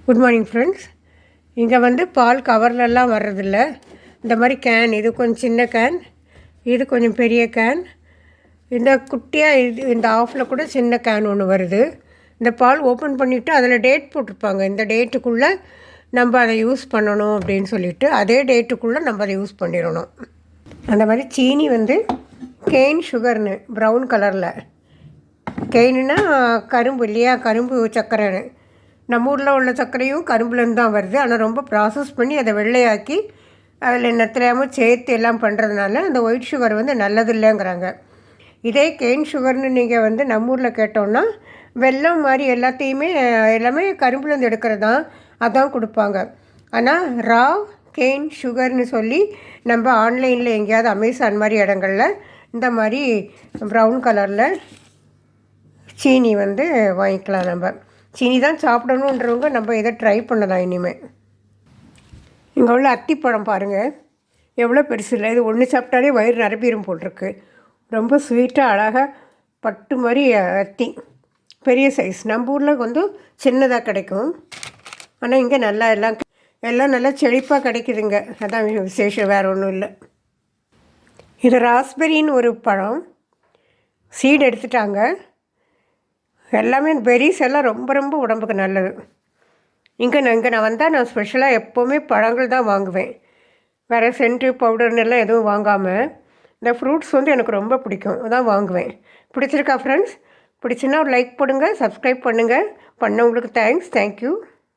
Good morning friends. இங்கே வந்து பால் கவர்லெல்லாம் வர்றதில்ல. இந்த மாதிரி கேன், இது கொஞ்சம் சின்ன கேன், இது கொஞ்சம் பெரிய கேன், இந்த குட்டியாக இந்த ஆஃபில் கூட சின்ன கேன் ஒன்று வருது. இந்த பால் ஓப்பன் பண்ணிவிட்டு அதில் டேட் போட்டிருப்பாங்க. இந்த டேட்டுக்குள்ளே நம்ம அதை யூஸ் பண்ணணும் அப்படின்னு சொல்லிவிட்டு அதே டேட்டுக்குள்ளே நம்ம அதை யூஸ் பண்ணிடணும். அந்த மாதிரி சீனி வந்து கெயின் சுகர்னு ப்ரௌன் கலரில், கெயின்னா கரும்பு இல்லையா, கரும்பு சர்க்கரைன்னு. நம்ம ஊரில் உள்ள சர்க்கரையும் கரும்புலேருந்து தான் வருது. ஆனால் ரொம்ப ப்ராசஸ் பண்ணி அதை வெள்ளையாக்கி அதில் என்ன தெரியாமல் சேர்த்து எல்லாம் பண்ணுறதுனால அந்த ஒயிட் சுகர் வந்து நல்லதில்லைங்கிறாங்க. இதே கெயின் சுகர்னு நீங்கள் வந்து நம்ம ஊரில் கேட்டோன்னா வெல்லம் மாதிரி எல்லாமே கரும்புலேருந்து எடுக்கிறது தான், அதான் கொடுப்பாங்க. ஆனால் ரா கெயின் சுகர்னு சொல்லி நம்ம ஆன்லைனில் எங்கேயாவது அமேசான் மாதிரி இடங்களில் இந்த மாதிரி ப்ரௌன் கலரில் சீனி வந்து வாங்கிக்கலாம். நம்ம சீனி தான் சாப்பிடணுன்றவங்க நம்ம இதை ட்ரை பண்ணலாம் இனிமேல். இங்கே உள்ள அத்திப்பழம் பாருங்கள், எவ்வளோ பெருசு இல்லை. இது ஒன்று சாப்பிட்டாலே வயிறு நிரம்பிடும் போட்டிருக்கு. ரொம்ப ஸ்வீட்டாக அழகாக பட்டு மாதிரி அத்தி, பெரிய சைஸ். நம்ம ஊரில் வந்து சின்னதாக கிடைக்கும். ஆனால் இங்கே நல்லா எல்லாம் நல்லா செழிப்பாக கிடைக்குதுங்க. அதான் விசேஷம், வேறு ஒன்றும் இல்லை. இது ராஸ்பெரின்னு ஒரு பழம். சீடு எடுத்துட்டாங்க. எல்லாமே பெரிஸ் எல்லாம் ரொம்ப ரொம்ப உடம்புக்கு நல்லது. இங்கே நான் வந்தால் நான் ஸ்பெஷலாக எப்போவுமே பழங்கள் தான் வாங்குவேன். வேறு சென்ட்டு பவுடர்னு எல்லாம் எதுவும் வாங்காமல் இந்த ஃப்ரூட்ஸ் வந்து எனக்கு ரொம்ப பிடிக்கும், அதான் வாங்குவேன். பிடிச்சிருக்கா ஃப்ரெண்ட்ஸ்? பிடிச்சுன்னா ஒரு லைக் போடுங்க, சப்ஸ்கிரைப் பண்ணுங்கள். பண்ணவங்களுக்கு தேங்க்யூ.